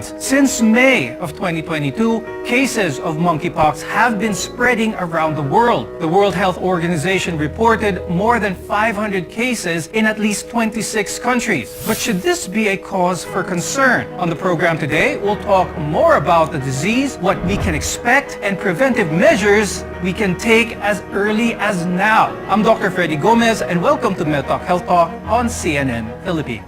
Since May of 2022, cases of monkeypox have been spreading around the world. The World Health Organization reported more than 500 cases in at least 26 countries. But should this be a cause for concern? On the program today, we'll talk more about the disease, what we can expect, and preventive measures we can take as early as now. I'm Dr. Freddy Gomez, and welcome to Medtalk Health Talk on CNN Philippines.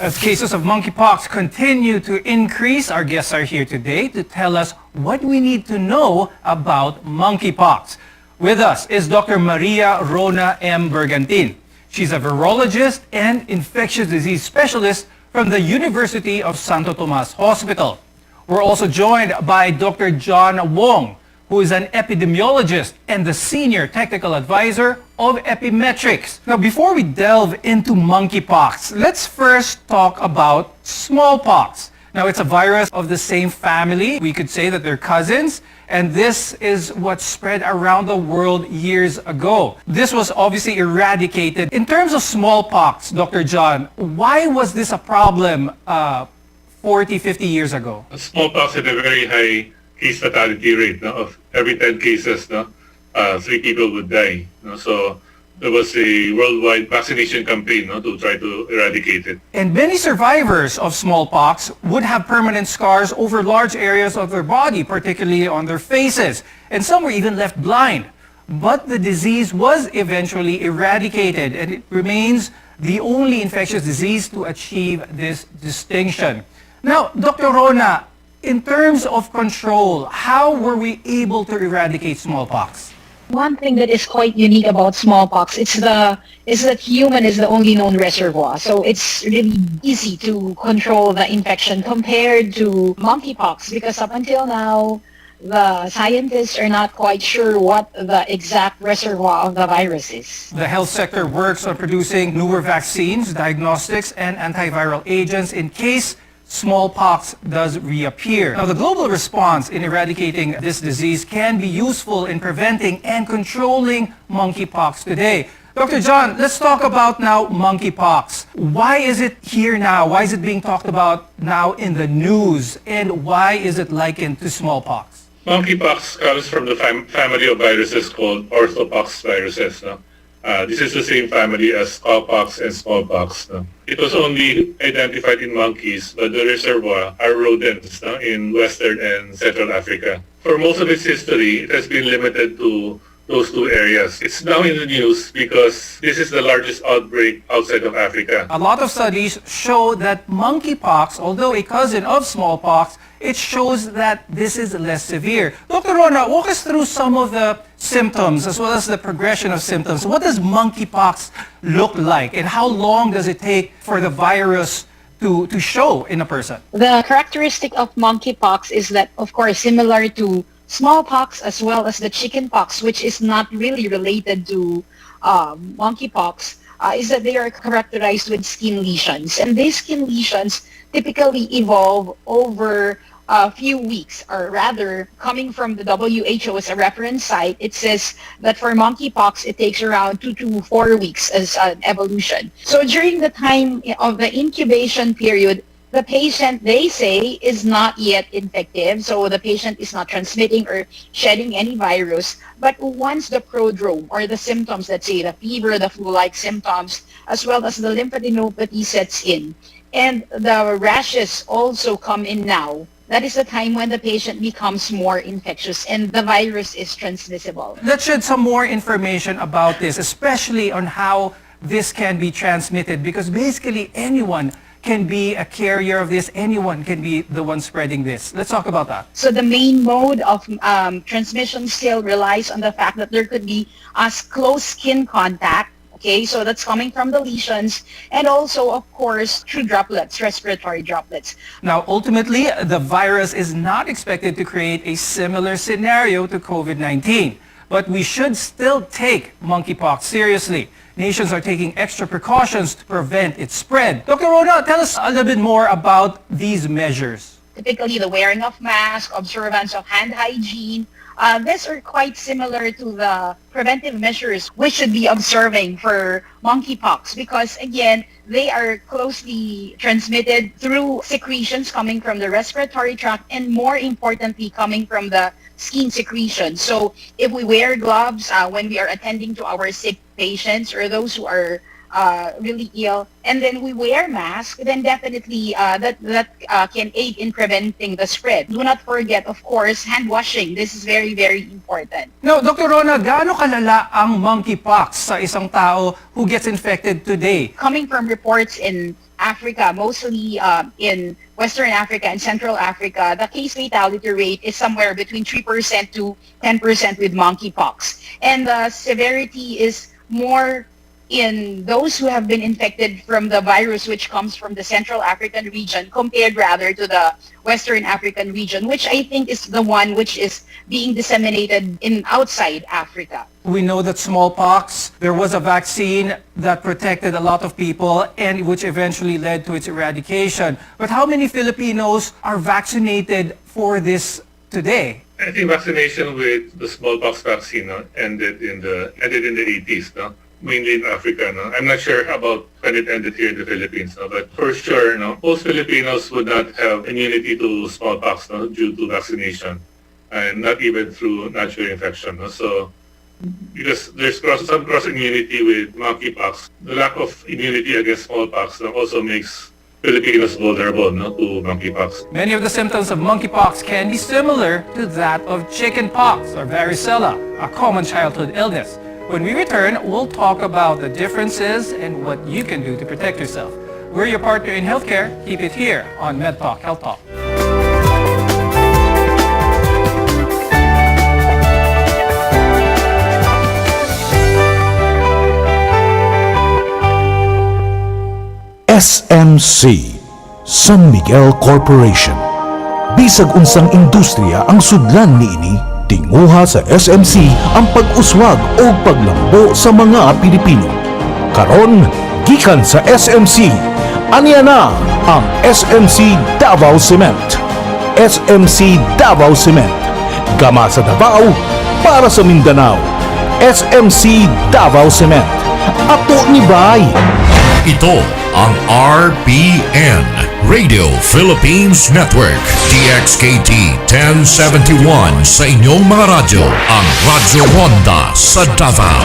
As cases of monkeypox continue to increase, our guests are here today to tell us what we need to know about monkeypox. With us is Dr. Maria Rona M. Bergantin. She's a virologist and infectious disease specialist from the University of Santo Tomas Hospital. We're also joined by Dr. John Wong, who is an epidemiologist and the senior technical advisor of Epimetrics. Now, before we delve into monkeypox, let's first talk about smallpox. Now, it's a virus of the same family. We could say that they're cousins, and this is what spread around the world years ago. This was obviously eradicated. In terms of smallpox, Dr. John, why was this a problem 40, 50 years ago? Smallpox had a very high case fatality rate. Of every 10 cases, 3 people would die. So there was a worldwide vaccination campaign to try to eradicate it. And many survivors of smallpox would have permanent scars over large areas of their body, particularly on their faces. And some were even left blind. But the disease was eventually eradicated, and it remains the only infectious disease to achieve this distinction. Now, Dr. Rona, in terms of control, how were we able to eradicate smallpox? One thing that is quite unique about smallpox is that human is the only known reservoir. So it's really easy to control the infection compared to monkeypox, because up until now, the scientists are not quite sure what the exact reservoir of the virus is. The health sector works on producing newer vaccines, diagnostics, and antiviral agents in case smallpox does reappear. Now, the global response in eradicating this disease can be useful in preventing and controlling monkeypox today. Dr. John, let's talk about now monkeypox. Why is it here now? Why is it being talked about now in the news? And why is it likened to smallpox? Monkeypox comes from the family of viruses called orthopox viruses. This is the same family as cowpox and smallpox. It was only identified in monkeys, but the reservoir are rodents in Western and Central Africa. For most of its history, it has been limited to those two areas. It's now in the news because this is the largest outbreak outside of Africa. A lot of studies show that monkeypox, although a cousin of smallpox, it shows that this is less severe. Dr. Rona, walk us through some of the symptoms as well as the progression of symptoms. What does monkeypox look like, and how long does it take for the virus to show in a person? The characteristic of monkeypox is that, of course, similar to smallpox as well as the chickenpox, which is not really related to monkeypox, is that they are characterized with skin lesions. And these skin lesions typically evolve over a few weeks, or rather, coming from the WHO as a reference site, it says that for monkeypox, it takes around 2 to 4 weeks as an evolution. So during the time of the incubation period, the patient, they say, is not yet infective, so the patient is not transmitting or shedding any virus. But once the prodrome, or the symptoms, let's say the fever, the flu-like symptoms, as well as the lymphadenopathy sets in, and the rashes also come in now, that is the time when the patient becomes more infectious and the virus is transmissible. Let's shed some more information about this, especially on how this can be transmitted, because basically anyone can be a carrier of this, anyone can be the one spreading this. Let's talk about that. So the main mode of transmission still relies on the fact that there could be close skin contact. Okay, so that's coming from the lesions, and also, of course, through droplets, respiratory droplets. Now, ultimately, the virus is not expected to create a similar scenario to COVID-19, but we should still take monkeypox seriously. Nations are taking extra precautions to prevent its spread. Dr. Rona, tell us a little bit more about these measures. Typically, the wearing of masks, observance of hand hygiene, these are quite similar to the preventive measures we should be observing for monkeypox because, again, they are closely transmitted through secretions coming from the respiratory tract and, more importantly, coming from the skin secretion. So if we wear gloves when we are attending to our sick patients or those who are really ill, and then we wear masks, then definitely that can aid in preventing the spread. Do not forget, of course, hand washing. This is very, very important. Now, Dr. Rona, gaano kalala ang monkeypox sa isang tao who gets infected today? Coming from reports in Africa, mostly in Western Africa and Central Africa, the case fatality rate is somewhere between 3% to 10% with monkeypox. And the severity is more in those who have been infected from the virus which comes from the Central African region compared rather to the Western African region, which I think is the one which is being disseminated in outside Africa. We know that smallpox, there was a vaccine that protected a lot of people and which eventually led to its eradication. But how many Filipinos are vaccinated for this today? I think vaccination with the smallpox vaccine ended in the 80s, no? Mainly in Africa. No? I'm not sure about when it ended here in the Philippines, no? But for sure, no, most Filipinos would not have immunity to smallpox, no, due to vaccination, and not even through natural infection. No? So, because there's some cross immunity with monkeypox, the lack of immunity against smallpox, no, also makes Filipinos vulnerable, no, to monkeypox. Many of the symptoms of monkeypox can be similar to that of chickenpox or varicella, a common childhood illness. When we return, we'll talk about the differences and what you can do to protect yourself. We're your partner in healthcare. Keep it here on Medtalk, Healthtalk. SMC, San Miguel Corporation. Bisag unsang industriya ang sudlan niini, tinguha sa SMC ang pag-uswag o paglambo sa mga Pilipino. Karon, gikan sa SMC, aniya na ang SMC Davao Cement. SMC Davao Cement, gama sa Davao para sa Mindanao. SMC Davao Cement, ato ni Bay. Ito ang RPN, Radio Philippines Network, DXKT 1071 sa inyong mga radyo, ang Radyo Ronda sa Davao.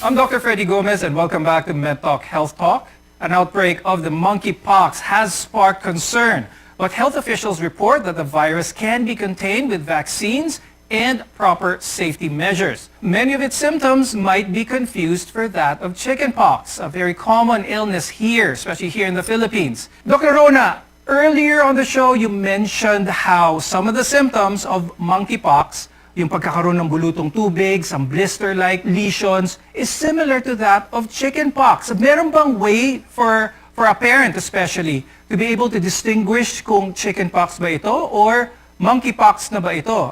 I'm Dr. Freddy Gomez and welcome back to Medtalk Health Talk. An outbreak of the monkeypox has sparked concern, but health officials report that the virus can be contained with vaccines and proper safety measures. Many of its symptoms might be confused for that of chickenpox, a very common illness here, especially here in the Philippines. Dr. Rona, earlier on the show, you mentioned how some of the symptoms of monkeypox, yung pagkakaroon ng bulutong tubig, some blister-like lesions, is similar to that of chickenpox. Meron bang way for a parent especially to be able to distinguish kung chickenpox ba ito or monkeypox na ba ito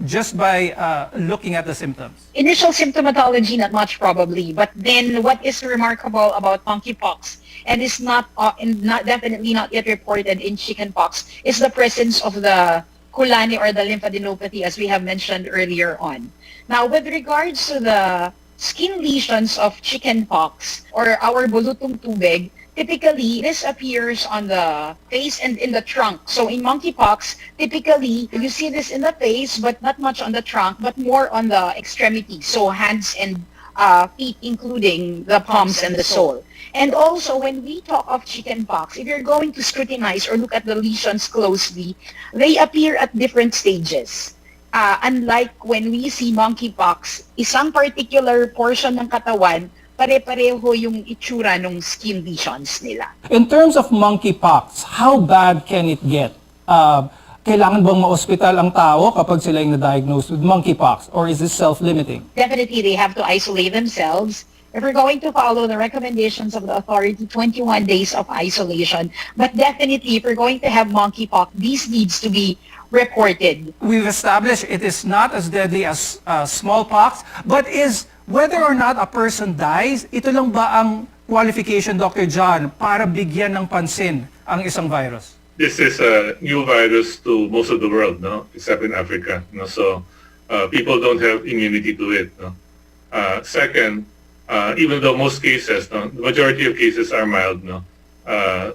just by looking at the symptoms? Initial symptomatology, not much probably, but then what is remarkable about monkeypox and is definitely not yet reported in chickenpox is the presence of the kulani or the lymphadenopathy, as we have mentioned earlier on. Now, with regards to the skin lesions of chickenpox or our bulutong tubig, typically, this appears on the face and in the trunk. So in monkeypox, typically, you see this in the face, but not much on the trunk, but more on the extremities. So hands and feet, including the palms and the sole. And also, when we talk of chickenpox, if you're going to scrutinize or look at the lesions closely, they appear at different stages. Unlike when we see monkeypox, isang particular portion ng katawan, pare-pareho yung itsura ng skin lesions nila. In terms of monkeypox, how bad can it get? Kailangan bang ma-hospital ang tao kapag sila yung na-diagnosed with monkeypox, or is this self-limiting? Definitely, they have to isolate themselves. If we're going to follow the recommendations of the authority, 21 days of isolation. But definitely, if we're going to have monkeypox, this needs to be reported. We've established it is not as deadly as smallpox, but is whether or not a person dies, ito lang ba ang qualification, Dr. John, para bigyan ng pansin ang isang virus? This is a new virus to most of the world, no, except in Africa. No? So people don't have immunity to it. No? Second, even though most cases, no, the majority of cases are mild, no,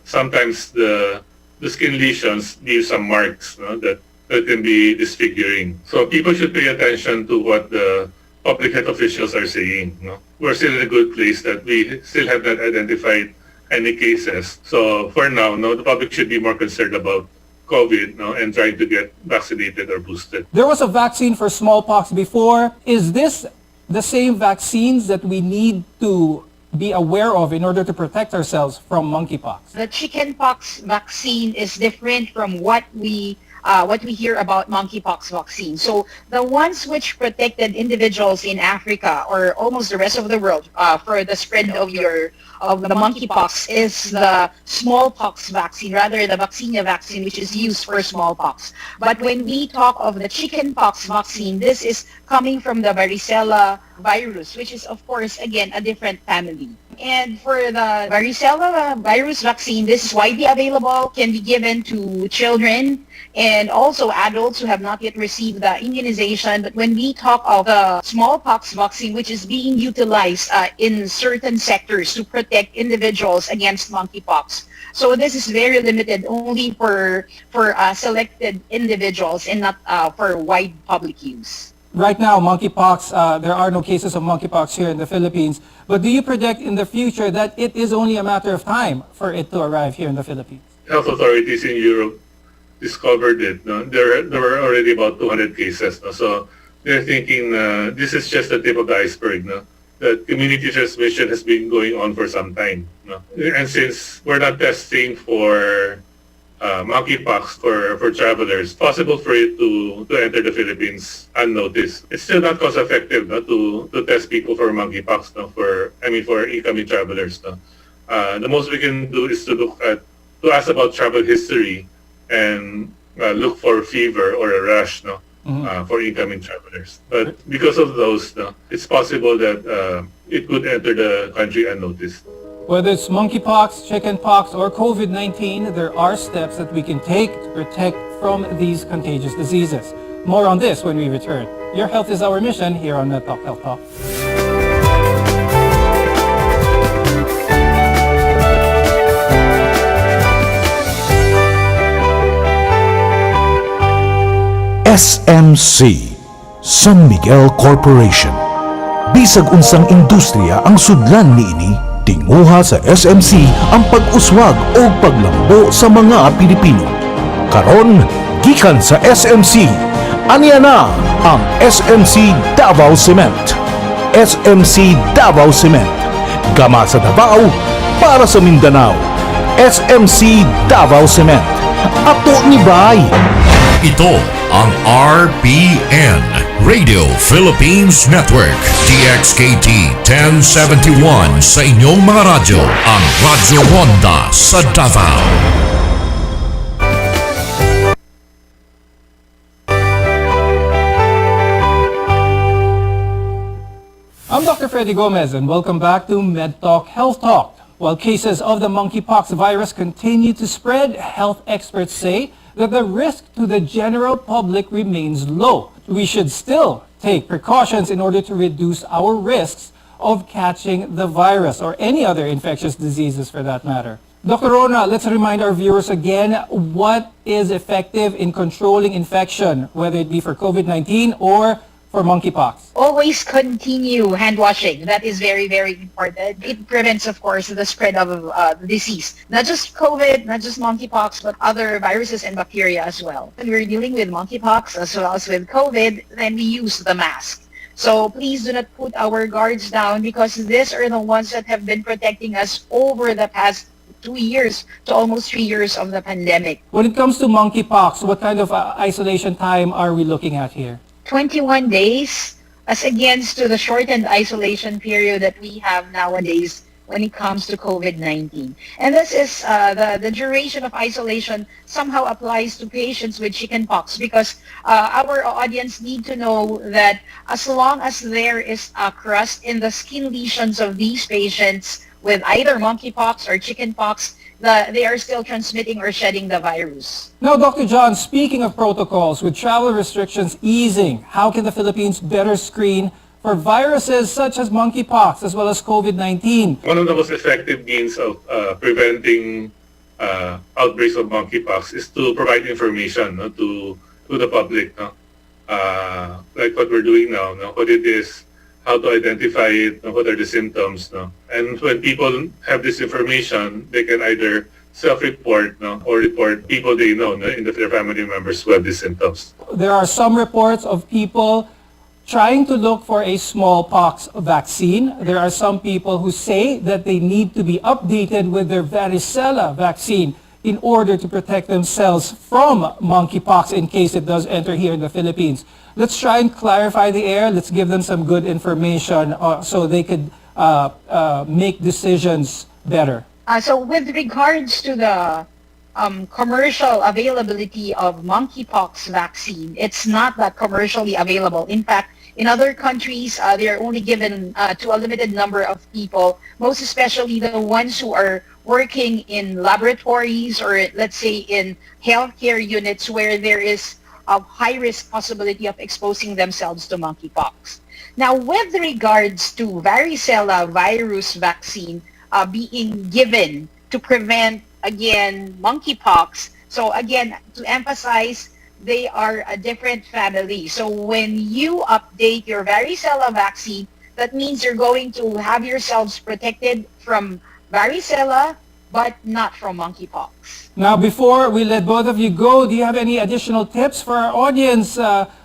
sometimes the skin lesions leave some marks, no, that can be disfiguring. So people should pay attention to what the public health officials are saying. No? We're still in a good place that we still have not identified any cases. So for now, no, the public should be more concerned about COVID, no, and trying to get vaccinated or boosted. There was a vaccine for smallpox before. Is this the same vaccines that we need to be aware of in order to protect ourselves from monkeypox? The chickenpox vaccine is different from what we hear about monkeypox vaccine. So the ones which protected individuals in Africa or almost the rest of the world for the spread of the monkeypox is the smallpox vaccine, rather the vaccinia vaccine, which is used for smallpox. But when we talk of the chickenpox vaccine, this is coming from the varicella virus, which is of course again a different family. And for the varicella virus vaccine, this is widely available, can be given to children and also adults who have not yet received the immunization. But when we talk of the smallpox vaccine, which is being utilized in certain sectors to protect individuals against monkeypox, so this is very limited, only for selected individuals and not for wide public use. Right now, monkeypox, there are no cases of monkeypox here in the Philippines. But do you predict in the future that it is only a matter of time for it to arrive here in the Philippines? Health authorities in Europe discovered it. No? There were already about 200 cases. No? So they're thinking this is just the tip of the iceberg. No? That community transmission has been going on for some time. No? And since we're not testing for monkeypox for travelers, possible for it to enter the Philippines unnoticed. It's still not cost effective, no, to test people for monkeypox, no, for incoming travelers. No. The most we can do is to ask about travel history and look for fever or a rash, no, for incoming travelers. But because of those, no, it's possible that it could enter the country unnoticed. Whether it's monkeypox, chickenpox, or COVID-19, there are steps that we can take to protect from these contagious diseases. More on this when we return. Your health is our mission here on Medtalk Health Talk. SMC, San Miguel Corporation. Bisag unsang industriya ang sudlan niini, tinguha sa SMC ang pag-uswag o paglambo sa mga Pilipino. Karon, gikan sa SMC, aniya na ang SMC Davao Cement. SMC Davao Cement, gama sa Davao para sa Mindanao. SMC Davao Cement, ato ni Bay. Ito ang RBN, Radio Philippines Network, TXKT 1071 sa inyong mga radyo, ang Radyo Ronda sa Davao. I'm Dr. Freddy Gomez and welcome back to Medtalk Health Talk. While cases of the monkeypox virus continue to spread, health experts say that the risk to the general public remains low. We should still take precautions in order to reduce our risks of catching the virus or any other infectious diseases for that matter. Dr. Rona, let's remind our viewers again what is effective in controlling infection, whether it be for COVID-19 or for monkeypox. Always continue hand washing. That is very, very important. It prevents, of course, the spread of the disease. Not just COVID, not just monkeypox, but other viruses and bacteria as well. When we're dealing with monkeypox as well as with COVID, then we use the mask. So please do not put our guards down, because these are the ones that have been protecting us over the past 2 years to almost 3 years of the pandemic. When it comes to monkeypox, what kind of isolation time are we looking at here? 21 days as against to the shortened isolation period that we have nowadays when it comes to COVID-19. And this is the duration of isolation somehow applies to patients with chickenpox, because our audience need to know that as long as there is a crust in the skin lesions of these patients with either monkeypox or chickenpox, they are still transmitting or shedding the virus. Now, Dr. John, speaking of protocols, with travel restrictions easing, how can the Philippines better screen for viruses such as monkeypox as well as COVID-19? One of the most effective means of preventing outbreaks of monkeypox is to provide information, no, to the public, no? Like what we're doing now, no? What it is, how to identify it, no? What are the symptoms, no? And when people have this information, they can either self-report, no? Or report people they know, no? In their family members who have these symptoms. There are some reports of people trying to look for a smallpox vaccine. There are some people who say that they need to be updated with their varicella vaccine in order to protect themselves from monkeypox in case it does enter here in the Philippines. Let's try and clarify the air. Let's give them some good information so they could make decisions better. So with regards to the commercial availability of monkeypox vaccine, it's not that commercially available. In fact, in other countries, they are only given to a limited number of people, most especially the ones who are working in laboratories or, let's say, in healthcare units where there is a high-risk possibility of exposing themselves to monkeypox. Now, with regards to varicella virus vaccine being given to prevent, again, monkeypox, so again, to emphasize, they are a different family. So when you update your varicella vaccine, that means you're going to have yourselves protected from varicella, but not from monkeypox. Now, before we let both of you go, do you have any additional tips for our audience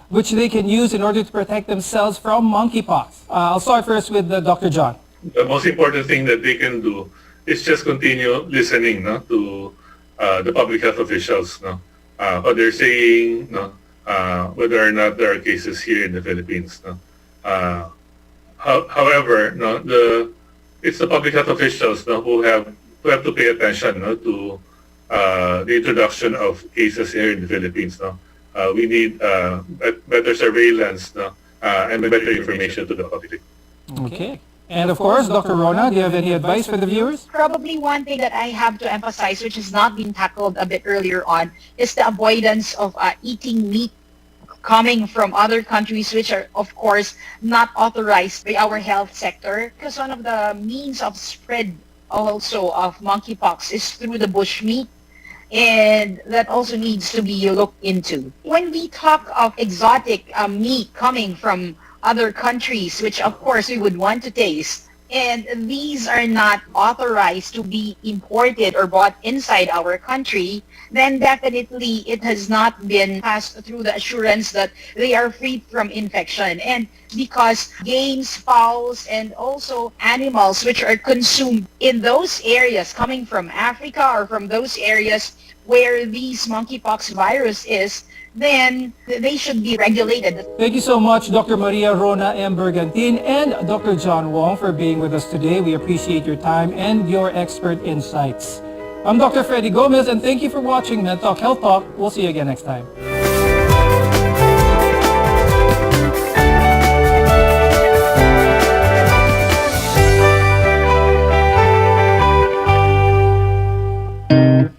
which they can use in order to protect themselves from monkeypox? I'll start first with Dr. John. The most important thing that they can do is just continue listening, no, to the public health officials, no, what they're saying, no, whether or not there are cases here in the Philippines. No. However, no, it's the public health officials, no, who have to pay attention, no, to the introduction of cases here in the Philippines. No. We need better surveillance, no, and better information to the public. Okay. And of course, Dr. Rona, do you have any advice for the viewers? Probably one thing that I have to emphasize, which has not been tackled a bit earlier on, is the avoidance of eating meat coming from other countries, which are, of course, not authorized by our health sector. Because one of the means of spread also of monkeypox is through the bushmeat, and that also needs to be looked into. When we talk of exotic meat coming from other countries, which of course we would want to taste, and these are not authorized to be imported or bought inside our country, then definitely it has not been passed through the assurance that they are free from infection. And because games, fowls, and also animals which are consumed in those areas coming from Africa or from those areas where these monkeypox virus is, then they should be regulated. Thank you so much, Dr. Maria Rona M. Bergantin and Dr. John Wong, for being with us today. We appreciate your time and your expert insights. I'm Dr. Freddy Gomez, and thank you for watching Medtalk Health Talk. We'll see you again next time.